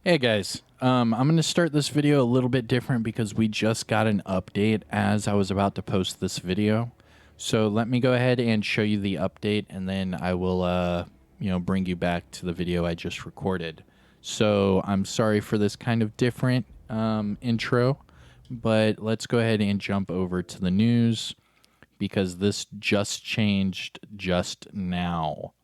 Hey guys, I'm going to start this video a little bit different because we just got an update as I was about to post this video. So let me go ahead and show you the update, and then I will, bring you back to the video I just recorded. So I'm sorry for this kind of different intro, but let's go ahead and jump over to the news because this just changed just now.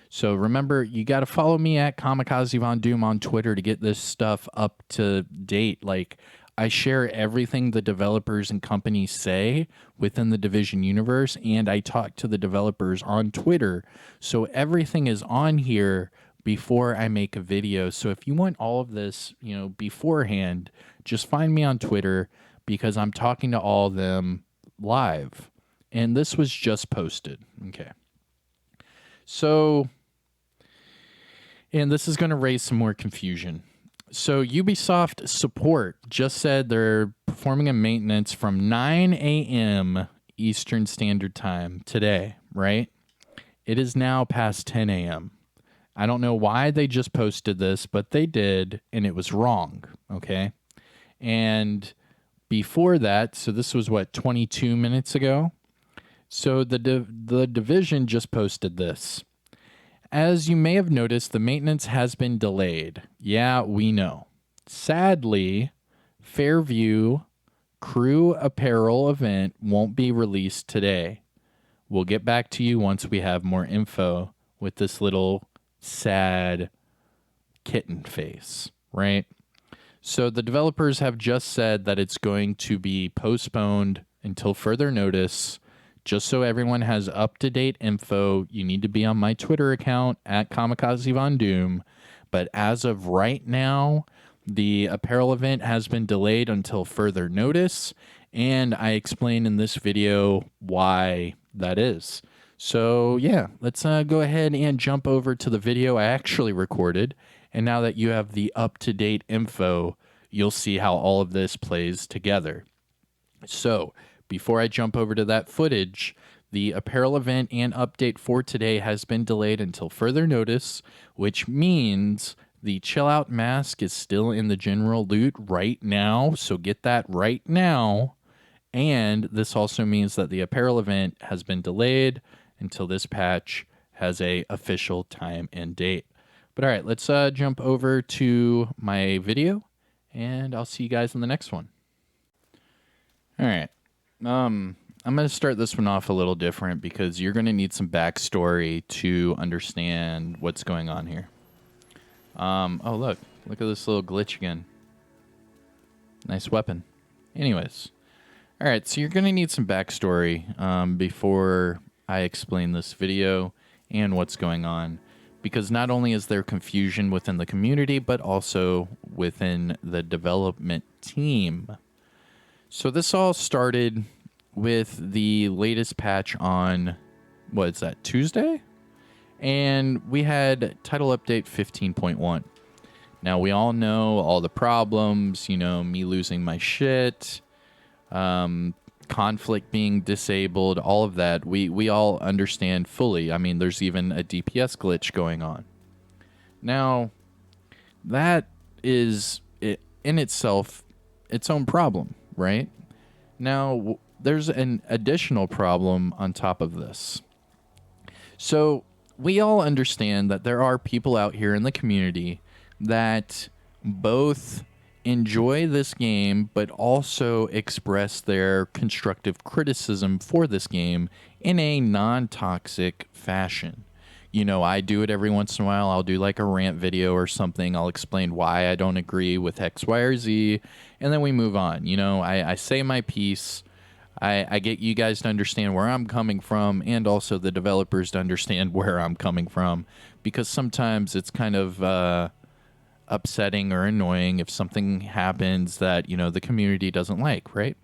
So remember, you got to follow me at Kamikazevondoom on Twitter to get this stuff up to date. Like, I share everything the developers and companies say within the Division universe, and I talk to the developers on Twitter. So everything is on here before I make a video. So if you want all of this, beforehand, just find me on Twitter because I'm talking to all of them live. And this was just posted. Okay. So, and this is going to raise some more confusion. So Ubisoft support just said they're performing a maintenance from 9 a.m. Eastern Standard Time today, right? It is now past 10 a.m. I don't know why they just posted this, but they did, and it was wrong, okay? And before that, so this was what, 22 minutes ago? So the Division just posted this. As you may have noticed, the maintenance has been delayed. Yeah, we know. Sadly, Fairview Crew Apparel event won't be released today. We'll get back to you once we have more info with this little sad kitten face, right? So the developers have just said that it's going to be postponed until further notice. Just so everyone has up-to-date info, you need to be on my Twitter account at Kamikazevondoom. But as of right now, the apparel event has been delayed until further notice, and I explain in this video why that is. So yeah, let's go ahead and jump over to the video I actually recorded. And now that you have the up-to-date info, you'll see how all of this plays together. So, before I jump over to that footage, the apparel event and update for today has been delayed until further notice, which means the chill out mask is still in the general loot right now, so get that right now. And this also means that the apparel event has been delayed until this patch has a official time and date. But all right, let's jump over to my video, and I'll see you guys in the next one. All right. I'm going to start this one off a little different because you're going to need some backstory to understand what's going on here. Oh, look at this little glitch again. Nice weapon. Anyways. All right, so you're going to need some backstory before I explain this video and what's going on. Because not only is there confusion within the community, but also within the development team. So this all started with the latest patch on, what is that, Tuesday? And we had title update 15.1. Now, we all know all the problems, me losing my shit, conflict being disabled, all of that. We all understand fully. I mean, there's even a DPS glitch going on. Now, that is in itself its own problem, right? Now, there's an additional problem on top of this. So, we all understand that there are people out here in the community that both enjoy this game, but also express their constructive criticism for this game in a non-toxic fashion. I do it every once in a while. I'll do like a rant video or something. I'll explain why I don't agree with X, Y, or Z, and then we move on. I say my piece. I get you guys to understand where I'm coming from, and also the developers to understand where I'm coming from, because sometimes it's kind of upsetting or annoying if something happens that, the community doesn't like, right?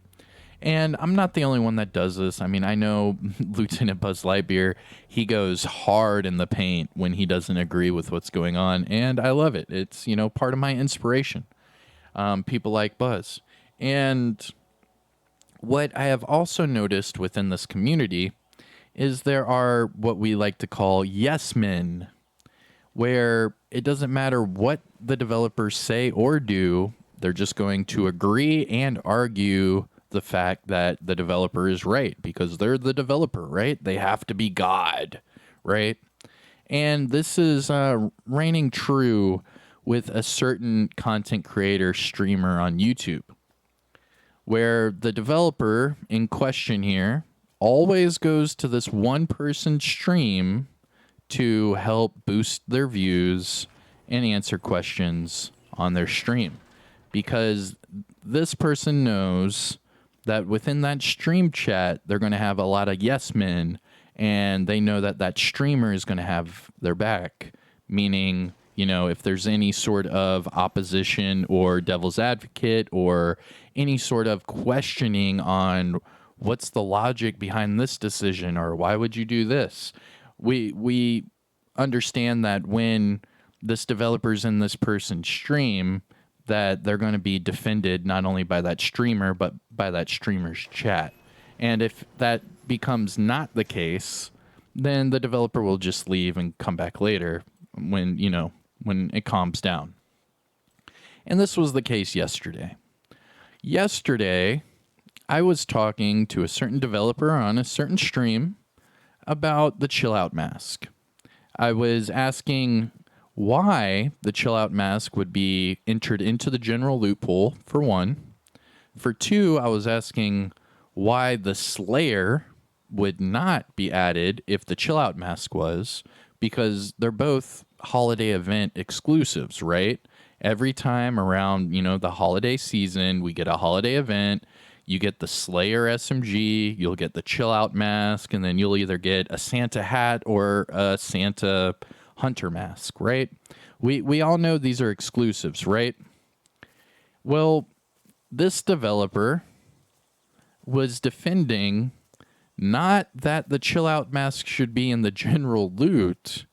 And I'm not the only one that does this. I mean, I know Lieutenant Buzz Lightyear, he goes hard in the paint when he doesn't agree with what's going on, and I love it. It's, part of my inspiration. People like Buzz. And what I have also noticed within this community is there are what we like to call yes men. where it doesn't matter what the developers say or do, they're just going to agree and argue the fact that the developer is right because they're the developer, right? They have to be God, right? And this is reigning true with a certain content creator streamer on YouTube, where the developer in question here always goes to this one person stream to help boost their views and answer questions on their stream, because this person knows that within that stream chat they're going to have a lot of yes men, and they know that that streamer is going to have their back, meaning, you know, if there's any sort of opposition or devil's advocate or any sort of questioning on what's the logic behind this decision or why would you do this, we understand that when this developer's in this person's stream, that they're going to be defended not only by that streamer but by that streamer's chat. And if that becomes not the case, then the developer will just leave and come back later when, you know, when it calms down. And this was the case yesterday. Yesterday, I was talking to a certain developer on a certain stream about the chill out mask. I was asking why the chill out mask would be entered into the general loot pool, for one. For two, I was asking why the Slayer would not be added if the chill out mask was, because they're both holiday event exclusives, right? Every time around, you know, the holiday season, we get a holiday event. You get the Slayer SMG, you'll get the chill out mask, and then you'll either get a Santa hat or a Santa hunter mask, right? We all know these are exclusives, right? Well, this developer was defending not that the chill out mask should be in the general loot,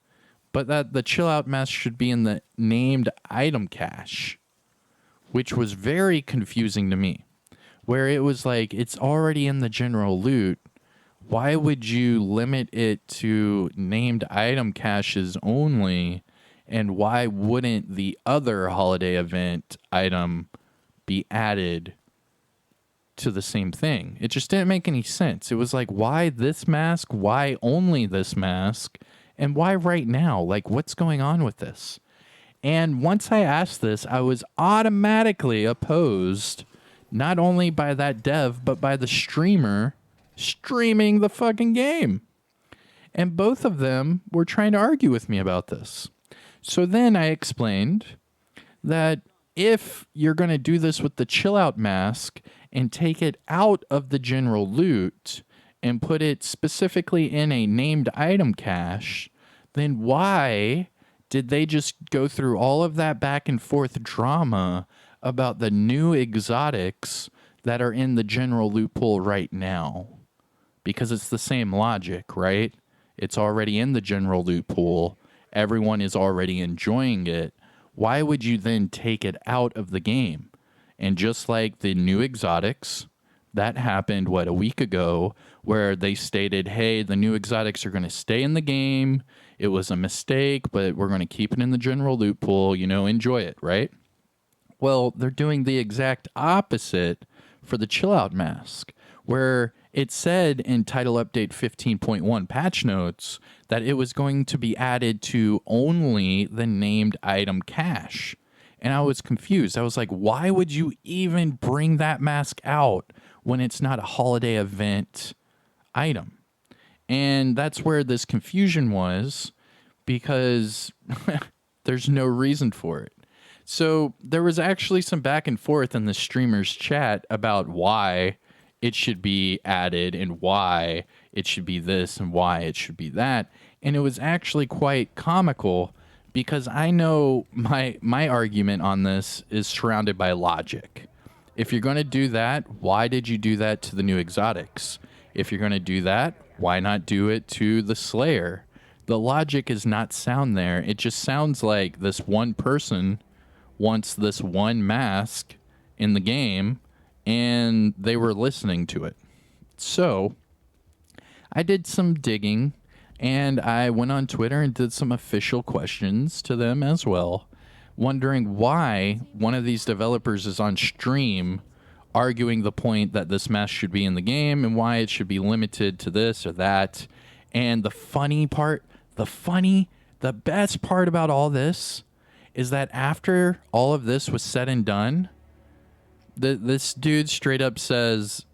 but that the chill out mask should be in the named item cache, which was very confusing to me, where it was like, it's already in the general loot. Why would you limit it to named item caches only? And why wouldn't the other holiday event item be added to the same thing? It just didn't make any sense. It was like, why this mask? Why only this mask? And why right now? Like, what's going on with this? And once I asked this, I was automatically opposed, not only by that dev, but by the streamer streaming the fucking game. And both of them were trying to argue with me about this. So then I explained that if you're going to do this with the chill out mask and take it out of the general loot and put it specifically in a named item cache, then why did they just go through all of that back and forth drama about the new exotics that are in the general loot pool right now? Because it's the same logic, right? It's already in the general loot pool. Everyone is already enjoying it. Why would you then take it out of the game? And just like the new exotics, that happened, a week ago, where they stated, hey, the new exotics are going to stay in the game. It was a mistake, but we're going to keep it in the general loot pool. You know, enjoy it, right? Well, they're doing the exact opposite for the chill out mask, where it said in title update 15.1 patch notes that it was going to be added to only the named item cache. And I was confused. I was like, why would you even bring that mask out when it's not a holiday event item? And that's where this confusion was, because there's no reason for it. So there was actually some back and forth in the streamer's chat about why it should be added and why it should be this and why it should be that. And it was actually quite comical, because I know my argument on this is surrounded by logic. If you're going to do that, why did you do that to the new exotics? If you're going to do that, why not do it to the Slayer? The logic is not sound there. It just sounds like this one person wants this one mask in the game, and they were listening to it. So I did some digging, And I went on Twitter and did some official questions to them as well, wondering why one of these developers is on stream arguing the point that this mask should be in the game and why it should be limited to this or that. And the funny part, the best part about all this is that after all of this was said and done, this dude straight up says,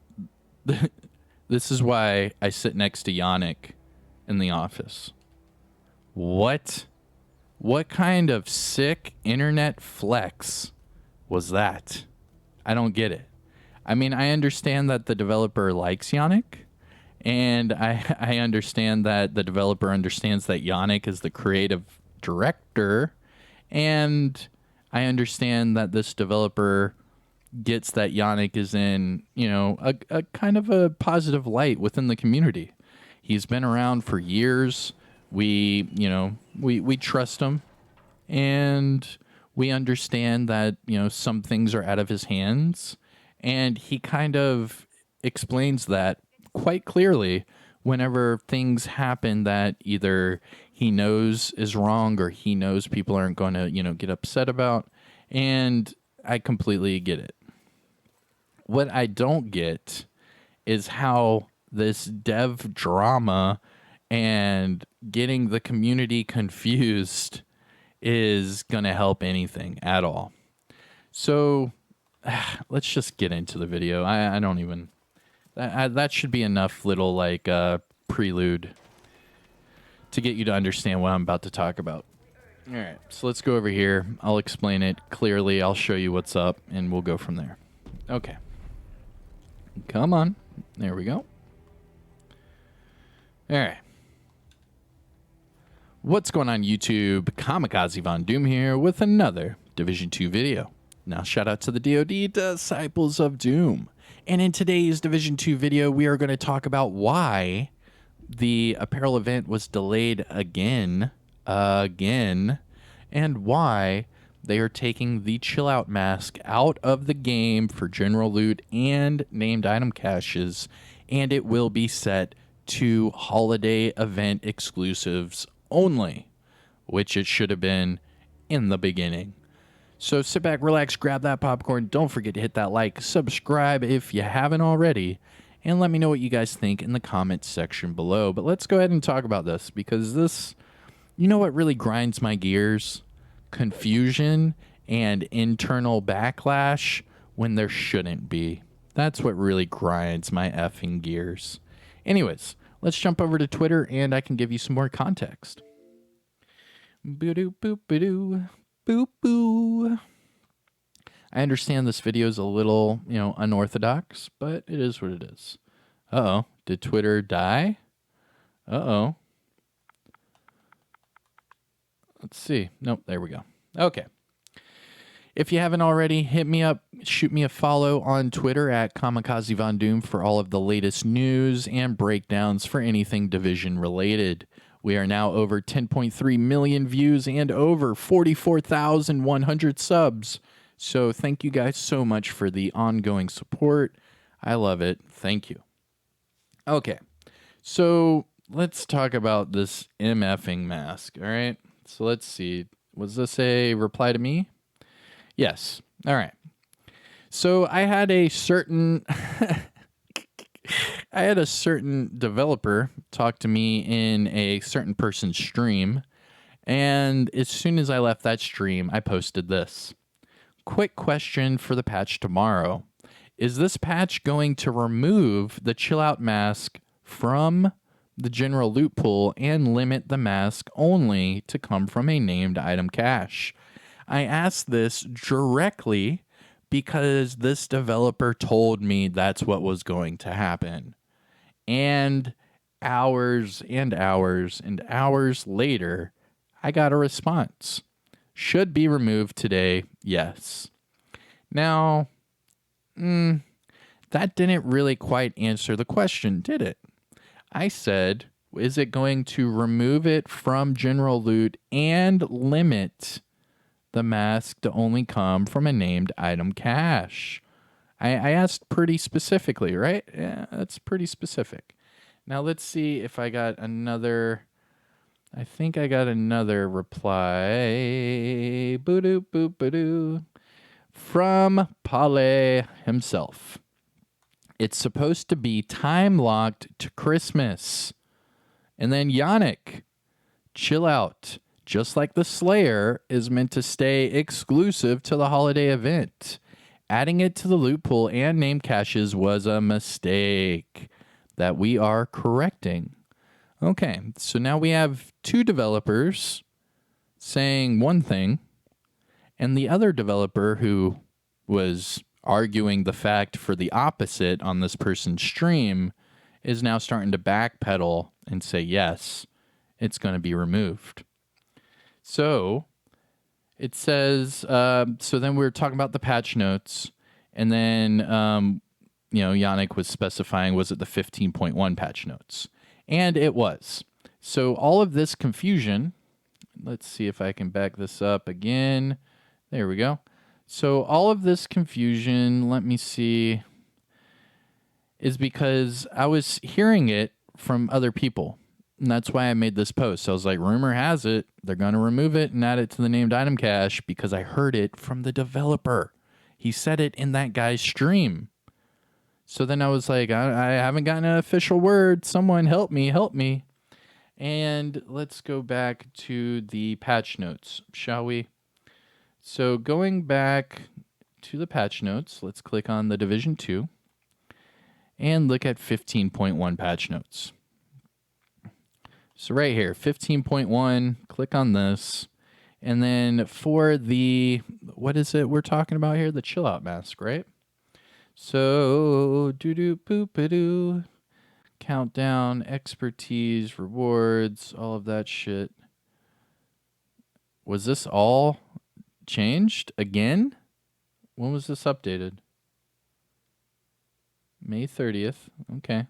this is why I sit next to Yannick in the office. What? What kind of sick internet flex was that? I don't get it. I mean, I understand that the developer likes Yannick, and I understand that the developer understands that Yannick is the creative director, and I understand that this developer gets that Yannick is in, you know, a kind of a positive light within the community. He's been around for years. We trust him, and we understand that, you know, some things are out of his hands. And he kind of explains that quite clearly whenever things happen that either he knows is wrong or he knows people aren't going to, you know, get upset about. And I completely get it. What I don't get is how this dev drama and getting the community confused is going to help anything at all. So let's just get into the video. I don't even... that should be enough little, like, prelude to get you to understand what I'm about to talk about. All right, so let's go over here. I'll explain it clearly. I'll show you what's up, and we'll go from there. Okay. Come on. There we go. All right. What's going on, YouTube? Kamikazevondoom here with another Division 2 video. Now, shout out to the DoD Disciples of Doom. And in today's Division 2 video, we are going to talk about why the Apparel event was delayed again, and why they are taking the Chill Out mask out of the game for general loot and named item caches, and it will be set to holiday event exclusives only, which it should have been in the beginning. So sit back, relax, grab that popcorn. Don't forget to hit that like, subscribe if you haven't already, and let me know what you guys think in the comments section below. But let's go ahead and talk about this, because this, you know what really grinds my gears? Confusion and internal backlash when there shouldn't be. That's what really grinds my effing gears. Anyways, let's jump over to Twitter and I can give you some more context. Boo-doo, boop-a-doo. Boop boo. I understand this video is a little, you know, unorthodox, but it is what it is. Uh-oh. Did Twitter die? Uh-oh. Let's see. Nope, there we go. Okay. If you haven't already, hit me up, shoot me a follow on Twitter at Kamikazevondoom for all of the latest news and breakdowns for anything Division related. We are now over 10.3 million views and over 44,100 subs. So thank you guys so much for the ongoing support. I love it. Thank you. Okay. So let's talk about this MFing mask. All right. So let's see. Was this a reply to me? Yes. All right. So I had a certain... I had a certain developer talk to me in a certain person's stream, and as soon as I left that stream, I posted this. Quick question for the patch tomorrow. Is this patch going to remove the Chill Out mask from the general loot pool and limit the mask only to come from a named item cache? I asked this directly because this developer told me that's what was going to happen. And hours and hours and hours later, I got a response. Should be removed today, yes. Now, that didn't really quite answer the question, did it? I said, is it going to remove it from general loot and limit the mask to only come from a named item cache? I asked pretty specifically, right? Yeah, that's pretty specific. Now let's see if I got another I think I got another reply. Boo-doo, boop-a-doo. From Pale himself. It's supposed to be time locked to Christmas. And then Yannick, chill out. Just like the Slayer is meant to stay exclusive to the holiday event. Adding it to the loot pool and name caches was a mistake that we are correcting. Okay, so now we have two developers saying one thing, and the other developer who was arguing the fact for the opposite on this person's stream is now starting to backpedal and say, yes, it's going to be removed. So it says, so then we were talking about the patch notes, and then, Yannick was specifying, was it the 15.1 patch notes? And it was. So all of this confusion, let's see if I can back this up again. There we go. So all of this confusion, let me see, is because I was hearing it from other people. And that's why I made this post. So I was like, rumor has it, they're going to remove it and add it to the named item cache because I heard it from the developer. He said it in that guy's stream. So then I was like, I haven't gotten an official word. Someone help me. And let's go back to the patch notes, shall we? So going back to the patch notes, let's click on the Division 2 and look at 15.1 patch notes. So right here, 15.1, click on this. And then for the, what is it we're talking about here? The chill out mask, right? So, doo-doo-boop-a-doo, countdown, expertise, rewards, all of that shit. Was this all changed again? When was this updated? May 30th. Okay.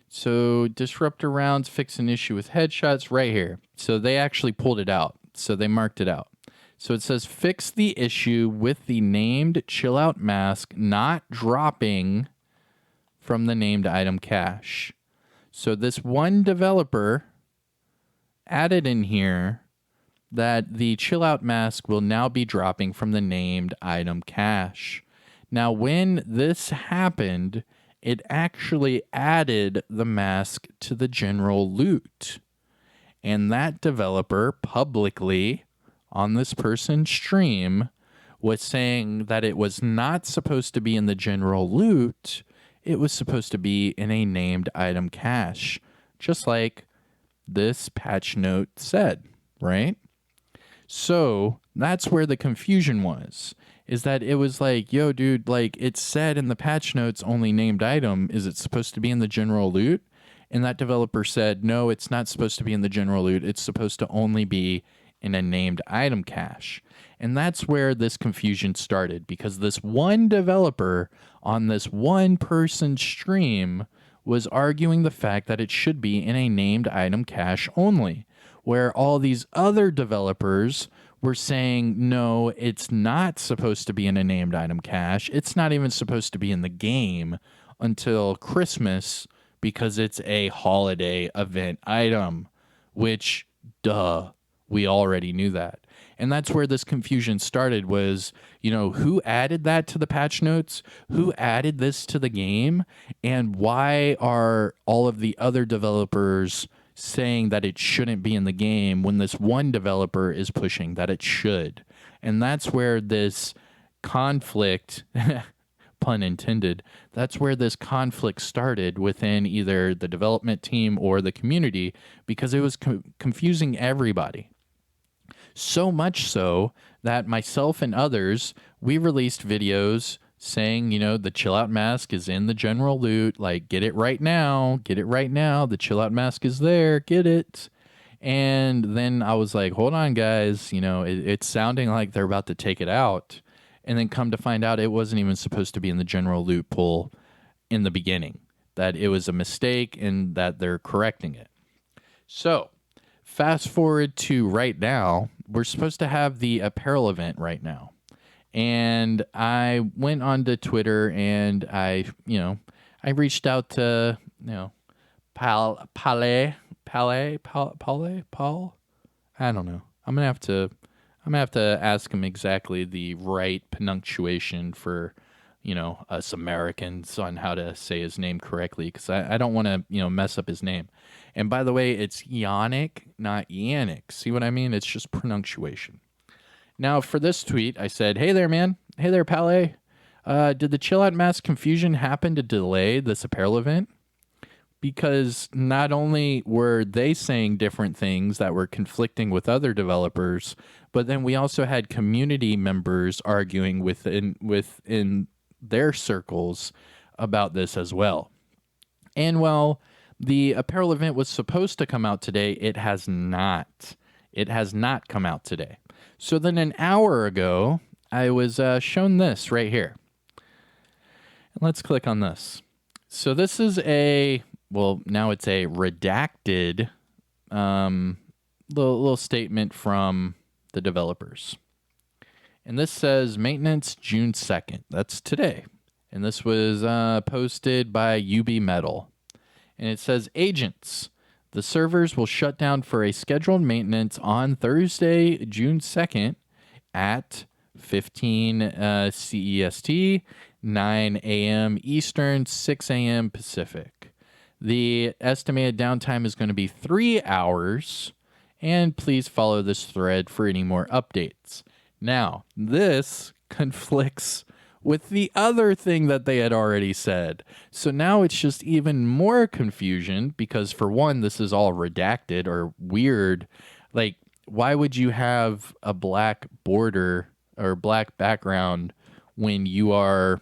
So disruptor rounds fix an issue with headshots right here. So they actually pulled it out. So they marked it out. So it says fix the issue with the named chill out mask not dropping from the named item cache. So this one developer added in here that the chill out mask will now be dropping from the named item cache. Now when this happened, it actually added the mask to the general loot. And that developer publicly on this person's stream was saying that it was not supposed to be in the general loot. It was supposed to be in a named item cache, just like this patch note said, right? So that's where the confusion was. Is that it was like, yo, dude, like it said in the patch notes only named item. Is it supposed to be in the general loot? And that developer said, no, it's not supposed to be in the general loot. It's supposed to only be in a named item cache. And that's where this confusion started because this one developer on this one person stream was arguing the fact that it should be in a named item cache only, where all these other developers were saying, no, it's not supposed to be in a named item cache. It's not even supposed to be in the game until Christmas because it's a holiday event item, which, duh, we already knew that. And that's where this confusion started was, who added that to the patch notes? Who added this to the game? And why are all of the other developers saying that it shouldn't be in the game when this one developer is pushing that it should? And that's where this conflict, pun intended, that's where this conflict started within either the development team or the community because it was confusing everybody. So much so that myself and others, we released videos saying, the chill out mask is in the general loot. Like, get it right now. Get it right now. The chill out mask is there. Get it. And then I was like, hold on, guys. It's sounding like they're about to take it out. And then come to find out it wasn't even supposed to be in the general loot pool in the beginning, that it was a mistake and that they're correcting it. So fast forward to right now, we're supposed to have the Apparel event right now. And I went onto Twitter and I reached out to, Pale Paul? I don't know. I'm gonna have to ask him exactly the right pronunciation for, us Americans on how to say his name correctly, because I don't want to, mess up his name. And by the way, it's Yannick, not Yannick. See what I mean? It's just pronunciation. Now, for this tweet, I said, "Hey there, man. Hey there, Palais. Did the chill out mass confusion happen to delay this apparel event?" Because not only were they saying different things that were conflicting with other developers, but then we also had community members arguing within their circles about this as well. And while the apparel event was supposed to come out today, it has not. It has not come out today. So then an hour ago, I was shown this right here. Let's click on this. So this is now it's a redacted little statement from the developers. And this says maintenance June 2nd. That's today. And this was posted by UB Metal. And it says, agents, the servers will shut down for a scheduled maintenance on Thursday, June 2nd at 15 CEST, 9 a.m. Eastern, 6 a.m. Pacific. The estimated downtime is going to be 3 hours, and please follow this thread for any more updates. Now, this conflicts with the other thing that they had already said. So now it's just even more confusion because, for one, this is all redacted or weird. Like, why would you have a black border or black background when you are,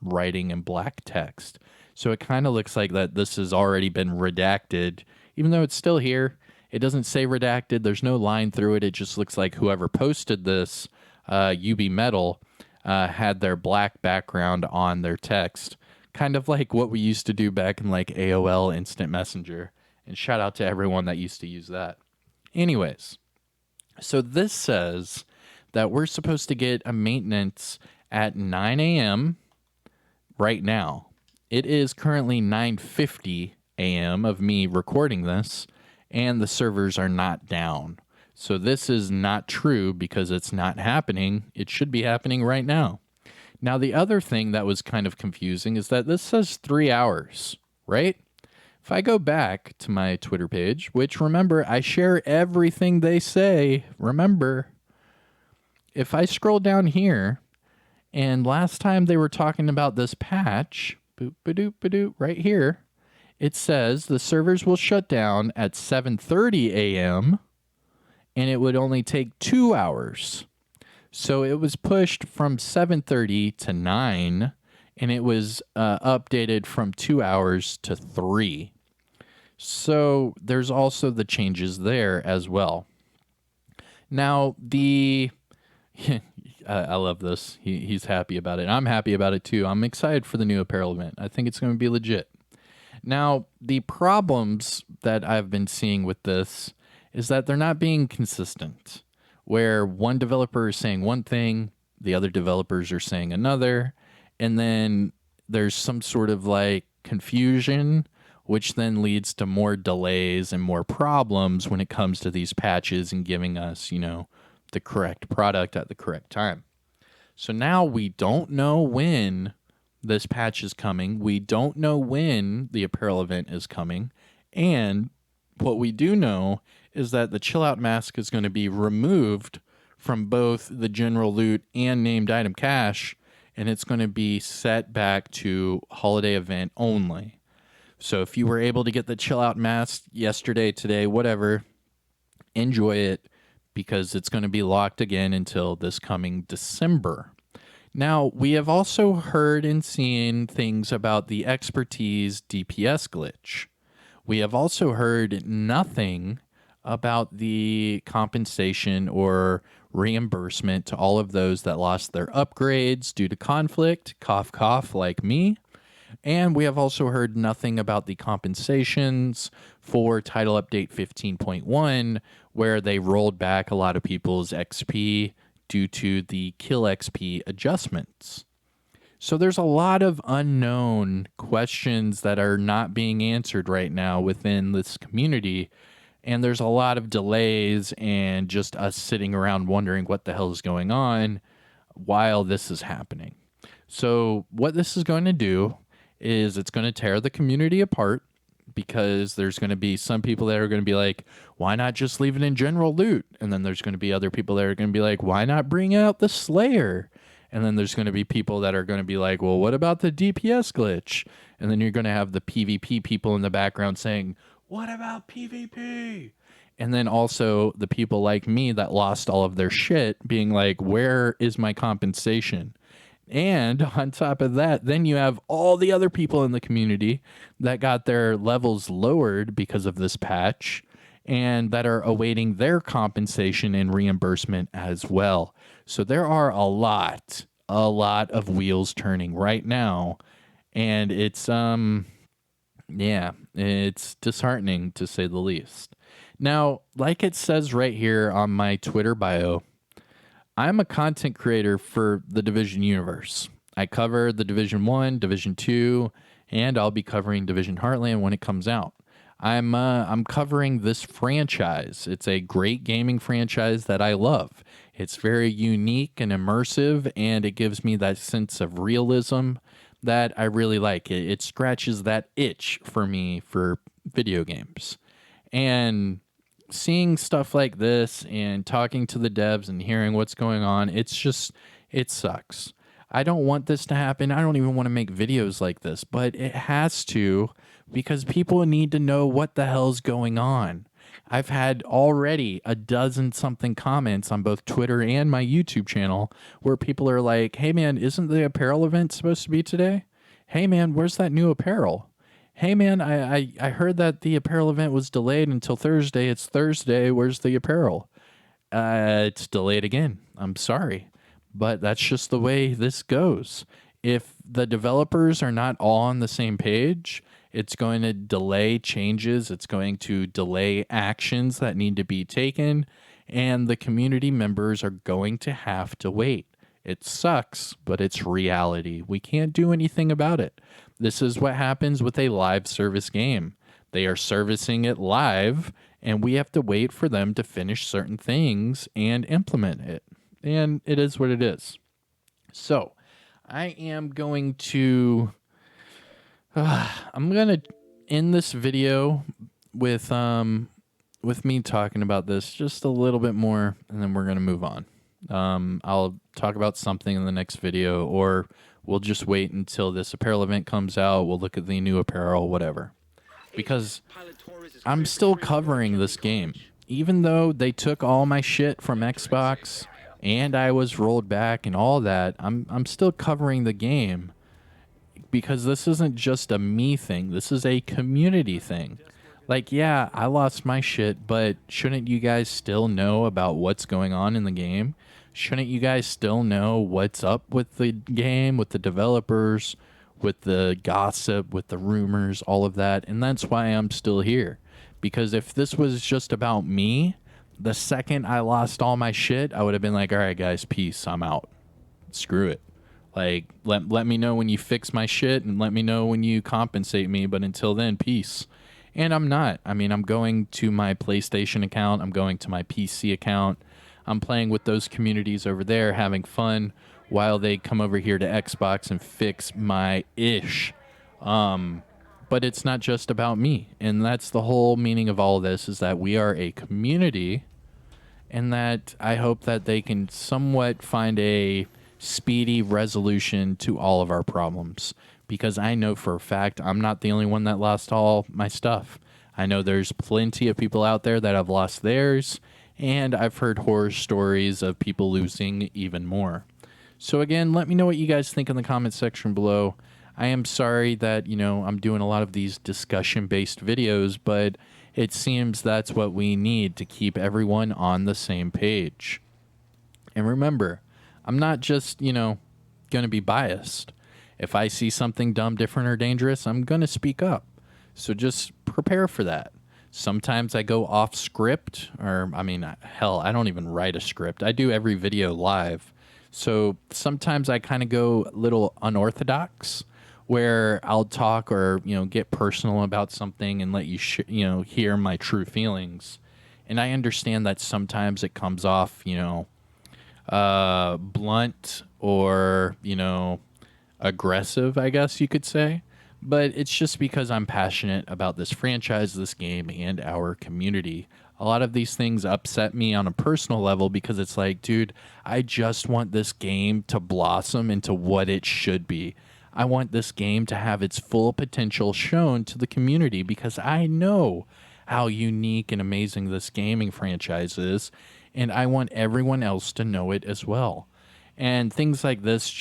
writing in black text? So it kind of looks like that this has already been redacted, even though it's still here. It doesn't say redacted. There's no line through it. It just looks like whoever posted this, UB Metal, had their black background on their text. Kind of like what we used to do back in like AOL Instant Messenger. And shout out to everyone that used to use that. Anyways, so this says that we're supposed to get a maintenance at 9 a.m. right now. It is currently 9:50 a.m. of me recording this, and the servers are not down. So this is not true because it's not happening. It should be happening right now. Now, the other thing that was kind of confusing is that this says 3 hours, right? If I go back to my Twitter page, which, remember, I share everything they say. Remember, if I scroll down here, and last time they were talking about this patch, boop-ba-doop-ba-doop, right here, it says the servers will shut down at 7:30 a.m., and it would only take 2 hours. So it was pushed from 7:30 to 9, and it was updated from 2 hours to 3. So there's also the changes there as well. Now, I love this. He's happy about it. I'm happy about it too. I'm excited for the new apparel event. I think it's going to be legit. Now, the problems that I've been seeing with this is that they're not being consistent, where one developer is saying one thing, the other developers are saying another, and then there's some sort of like confusion, which then leads to more delays and more problems when it comes to these patches and giving us, the correct product at the correct time. So now we don't know when this patch is coming. We don't know when the apparel event is coming. And what we do know is that the chill out mask is going to be removed from both the general loot and named item cache, and it's going to be set back to holiday event only. So if you were able to get the chill out mask yesterday, today, whatever, enjoy it, because it's going to be locked again until this coming December. Now, we have also heard and seen things about the expertise DPS glitch. We have also heard nothing about the compensation or reimbursement to all of those that lost their upgrades due to conflict, cough, cough, like me. And we have also heard nothing about the compensations for Title Update 15.1, where they rolled back a lot of people's XP due to the kill XP adjustments. So there's a lot of unknown questions that are not being answered right now within this community. And there's a lot of delays and just us sitting around wondering what the hell is going on while this is happening. So what this is going to do is it's going to tear the community apart, because there's going to be some people that are going to be like, why not just leave it in general loot? And then there's going to be other people that are going to be like, why not bring out the Slayer? And then there's going to be people that are going to be like, well, what about the DPS glitch? And then you're going to have the PvP people in the background saying, what about PvP? And then also the people like me that lost all of their shit being like, where is my compensation? And on top of that, then you have all the other people in the community that got their levels lowered because of this patch and that are awaiting their compensation and reimbursement as well. So there are a lot of wheels turning right now. And it's, yeah, it's disheartening to say the least. Now, like it says right here on my Twitter bio, I'm a content creator for the Division universe. I cover the Division 1, Division 2, and I'll be covering Division Heartland when it comes out. I'm covering this franchise. It's a great gaming franchise that I love. It's very unique and immersive, and it gives me that sense of realism that I really like. It scratches that itch for me for video games. And seeing stuff like this and talking to the devs and hearing what's going on, it sucks. I don't want this to happen. I don't even want to make videos like this, but it has to, because people need to know what the hell's going on. I've had already a dozen something comments on both Twitter and my YouTube channel where people are like, hey man, isn't the apparel event supposed to be today? Hey man, where's that new apparel? Hey man, I heard that the apparel event was delayed until Thursday. It's Thursday. Where's the apparel? It's delayed again. I'm sorry, but that's just the way this goes. If the developers are not all on the same page, it's going to delay changes. It's going to delay actions that need to be taken, and the community members are going to have to wait. It sucks, but it's reality. We can't do anything about it. This is what happens with a live service game. They are servicing it live, and we have to wait for them to finish certain things and implement it. And it is what it is. So, I am going to... I'm going to end this video with me talking about this just a little bit more, and then we're going to move on. I'll talk about something in the next video, or we'll just wait until this apparel event comes out. We'll look at the new apparel, whatever. Because I'm still covering this game. Even though they took all my shit from Xbox and I was rolled back and all that, I'm still covering the game. Because this isn't just a me thing. This is a community thing. Like, yeah, I lost my shit, but shouldn't you guys still know about what's going on in the game? Shouldn't you guys still know what's up with the game, with the developers, with the gossip, with the rumors, all of that? And that's why I'm still here. Because if this was just about me, the second I lost all my shit, I would have been like, all right, guys, peace, I'm out. Screw it. Like, let me know when you fix my shit and let me know when you compensate me. But until then, peace. And I'm not. I mean, I'm going to my PlayStation account. I'm going to my PC account. I'm playing with those communities over there, having fun while they come over here to Xbox and fix my ish. But it's not just about me. And that's the whole meaning of all of this, is that we are a community, and that I hope that they can somewhat find a speedy resolution to all of our problems, because I know for a fact I'm not the only one that lost all my stuff. I know there's plenty of people out there that have lost theirs, and I've heard horror stories of people losing even more. So again, let me know what you guys think in the comment section below. I am sorry that, I'm doing a lot of these discussion-based videos, but it seems that's what we need to keep everyone on the same page. And remember, I'm not just, going to be biased. If I see something dumb, different, or dangerous, I'm going to speak up. So just prepare for that. Sometimes I go off script, or, hell, I don't even write a script. I do every video live. So sometimes I kind of go a little unorthodox, where I'll talk or get personal about something and let you hear my true feelings. And I understand that sometimes it comes off blunt or aggressive, I guess you could say. But it's just because I'm passionate about this franchise, this game, and our community. A lot of these things upset me on a personal level because it's like, dude, I just want this game to blossom into what it should be. I want this game to have its full potential shown to the community because I know how unique and amazing this gaming franchise is, and I want everyone else to know it as well. And things like this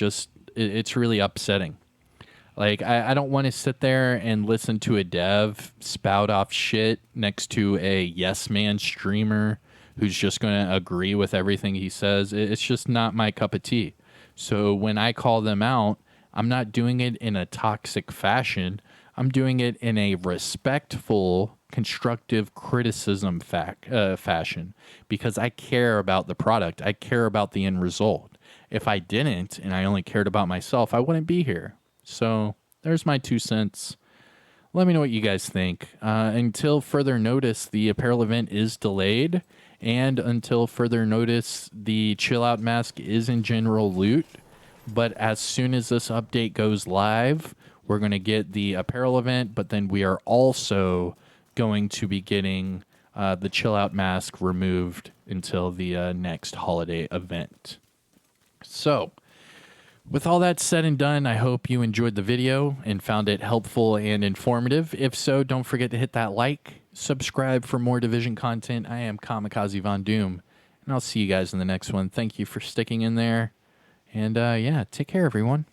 it's really upsetting. Like, I don't want to sit there and listen to a dev spout off shit next to a yes man streamer who's just going to agree with everything he says. It's just not my cup of tea. So when I call them out, I'm not doing it in a toxic fashion. I'm doing it in a respectful, constructive criticism fashion because I care about the product. I care about the end result. If I didn't and I only cared about myself, I wouldn't be here. So there's my 2 cents. Let me know what you guys think. Until further notice, the apparel event is delayed. And until further notice, the chill out mask is in general loot. But as soon as this update goes live, we're going to get the apparel event. But then we are also going to be getting the chill out mask removed until the next holiday event. So, with all that said and done, I hope you enjoyed the video and found it helpful and informative. If so, don't forget to hit that like, subscribe for more Division content. I am Kamikazevondoom, and I'll see you guys in the next one. Thank you for sticking in there. And yeah, take care, everyone.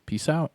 Peace out.